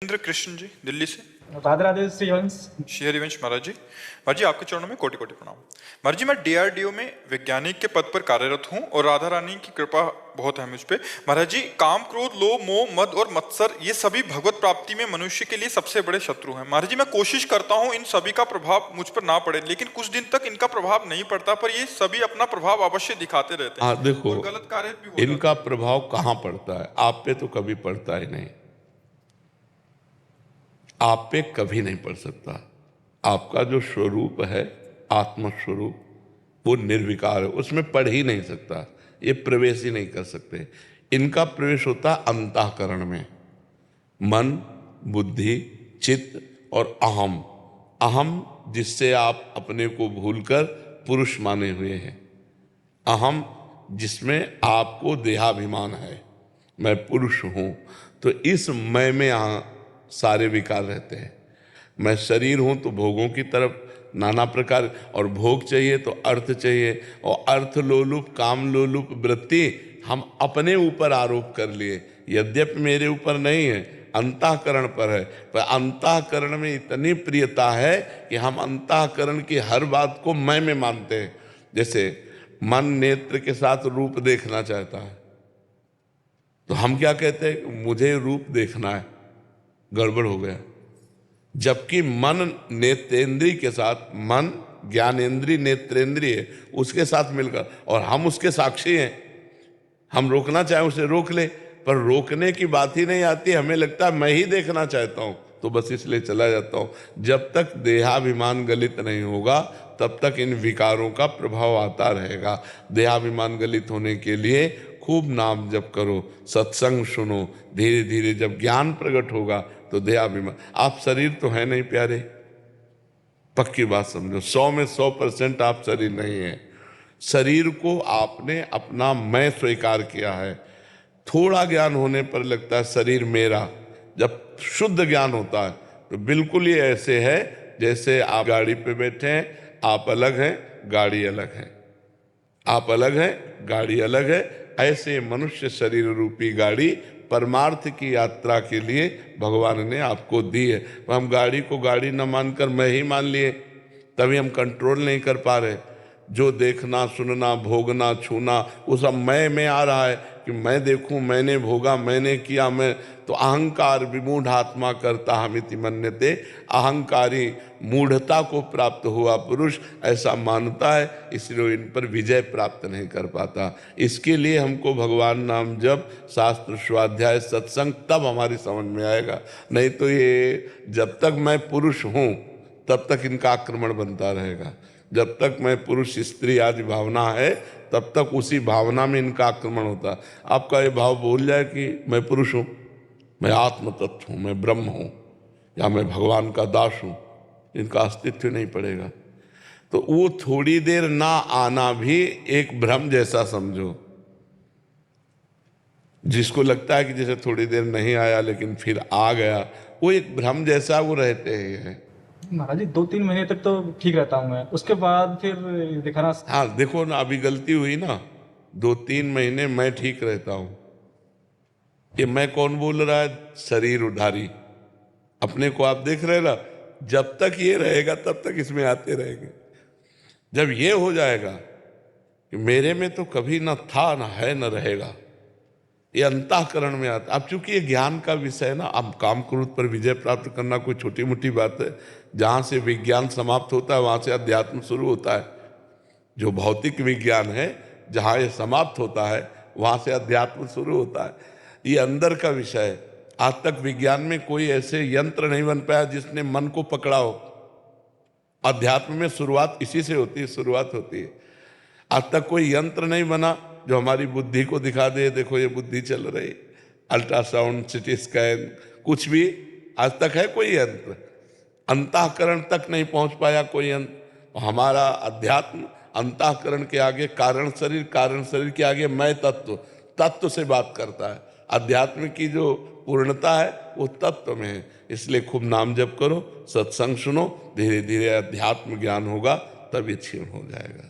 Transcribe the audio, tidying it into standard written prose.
इंद्र कृष्ण जी दिल्ली से। राधे राधे श्रीहंस। श्री हरिवंश महाराज जी। महाराज जी आपके चरणों में कोटि कोटि प्रणाम। महाराज जी मैं डीआरडीओ में वैज्ञानिक के पद पर कार्यरत हूँ और राधा रानी की कृपा बहुत है मुझ पे। महाराज जी काम क्रोध लोभ मोह मद और मत्सर ये सभी भगवत प्राप्ति में मनुष्य के लिए सबसे बड़े शत्रु हैं। महाराज जी मैं कोशिश करता हूँ इन सभी का प्रभाव मुझ पर ना पड़े, लेकिन कुछ दिन तक इनका प्रभाव नहीं पड़ता, पर ये सभी अपना प्रभाव अवश्य दिखाते रहते हैं। देखो और गलत कार्य भी हो इनका प्रभाव कहाँ पड़ता है? आप पे तो कभी पड़ता ही नहीं, आप पे कभी नहीं पड़ सकता। आपका जो स्वरूप है आत्म स्वरूप वो निर्विकार है, उसमें पढ़ ही नहीं सकता, ये प्रवेश ही नहीं कर सकते। इनका प्रवेश होता अंतःकरण में, मन बुद्धि चित्त और अहम। अहम जिससे आप अपने को भूलकर पुरुष माने हुए हैं, अहम जिसमें आपको देहाभिमान है, मैं पुरुष हूं, तो इस मैं में सारे विकार रहते हैं। मैं शरीर हूं तो भोगों की तरफ नाना प्रकार, और भोग चाहिए तो अर्थ चाहिए, और अर्थ लोलुप काम लोलुप वृत्ति हम अपने ऊपर आरोप कर लिए, यद्यपि मेरे ऊपर नहीं है, अंतःकरण पर है। पर अंतःकरण में इतनी प्रियता है कि हम अंतःकरण की हर बात को मैं में मानते हैं। जैसे मन नेत्र के साथ रूप देखना चाहता है तो हम क्या कहते हैं, मुझे रूप देखना है, गड़बड़ हो गया। जबकि मन नेत्रेंद्रिय के साथ, मन ज्ञानेंद्रिय नेत्रेंद्रिय उसके साथ मिलकर, और हम उसके साक्षी हैं, हम रोकना चाहे उसे रोक ले, पर रोकने की बात ही नहीं आती, हमें लगता है मैं ही देखना चाहता हूं, तो बस इसलिए चला जाता हूं। जब तक देहाभिमान गलित नहीं होगा तब तक इन विकारों का प्रभाव आता रहेगा। देहाभिमान गलित होने के लिए खूब नाम जप करो, सत्संग सुनो, धीरे धीरे जब ज्ञान प्रकट होगा तो देहाभिमान। आप शरीर तो है नहीं प्यारे, पक्की बात समझो, 100 में 100% आप शरीर नहीं है। शरीर को आपने अपना मैं स्वीकार किया है। थोड़ा ज्ञान होने पर लगता है शरीर मेरा, जब शुद्ध ज्ञान होता है तो बिल्कुल ये ऐसे है जैसे आप गाड़ी पे बैठे हैं, आप अलग हैं गाड़ी अलग है, आप अलग हैं गाड़ी अलग है। ऐसे मनुष्य शरीर रूपी गाड़ी परमार्थ की यात्रा के लिए भगवान ने आपको दी है। हम गाड़ी को गाड़ी न मानकर मैं ही मान लिए, तभी हम कंट्रोल नहीं कर पा रहे। जो देखना सुनना भोगना छूना वो सब मैं में आ रहा है कि मैं देखूं, मैंने भोगा, मैंने किया, मैं तो अहंकार विमूढ़ आत्मा करता हमिति मन्यते। अहंकारी मूढ़ता को प्राप्त हुआ पुरुष ऐसा मानता है, इसलिए इन पर विजय प्राप्त नहीं कर पाता। इसके लिए हमको भगवान नाम जब शास्त्र स्वाध्याय सत्संग तब हमारी समझ में आएगा। नहीं तो ये जब तक मैं पुरुष हूँ तब तक इनका आक्रमण बनता रहेगा। जब तक मैं पुरुष स्त्री आदि भावना है तब तक उसी भावना में इनका आक्रमण होता है। आपका ये भाव बोल जाए कि मैं पुरुष हूँ, मैं आत्म तत्व हूँ, मैं ब्रह्म हूँ, या मैं भगवान का दास हूँ, इनका अस्तित्व नहीं पड़ेगा। तो वो थोड़ी देर ना आना भी एक भ्रम जैसा समझो। जिसको लगता है कि जैसे थोड़ी देर नहीं आया लेकिन फिर आ गया, वो एक भ्रम जैसा वो रहते हैं। महाराज जी 2-3 महीने तक तो ठीक रहता हूँ मैं, उसके बाद फिर दिखाना। हाँ देखो ना, अभी गलती हुई ना, 2-3 महीने मैं ठीक रहता हूं। ये मैं कौन बोल रहा है? शरीर उधारी अपने को आप देख रहे ना, जब तक ये रहेगा तब तक इसमें आते रहेंगे। जब ये हो जाएगा कि मेरे में तो कभी ना था ना है ना रहेगा, ये अंतःकरण में आता। अब चूंकि ये ज्ञान का विषय है ना, अब काम क्रोध पर विजय प्राप्त करना कोई छोटी मोटी बात है। जहां से विज्ञान समाप्त होता है वहां से अध्यात्म शुरू होता है। जो भौतिक विज्ञान है जहां ये समाप्त होता है वहां से अध्यात्म शुरू होता है। ये अंदर का विषय है। आज तक विज्ञान में कोई ऐसे यंत्र नहीं बन पाया जिसने मन को पकड़ा हो। अध्यात्म में शुरुआत इसी से होती है, शुरुआत होती है। आज तक कोई यंत्र नहीं बना जो हमारी बुद्धि को दिखा दे, देखो ये बुद्धि चल रही। अल्ट्रासाउंड, सिटी स्कैन, कुछ भी आज तक है कोई यंत्र? अंतःकरण तक नहीं पहुंच पाया कोई यंत्र। हमारा अध्यात्म अंतःकरण के आगे कारण शरीर के आगे मैं तत्व से बात करता है। अध्यात्म की जो पूर्णता है वो तत्व में है। इसलिए खूब नाम जप करो, सत्संग सुनो, धीरे धीरे अध्यात्म ज्ञान होगा, तब ये क्षीण हो जाएगा।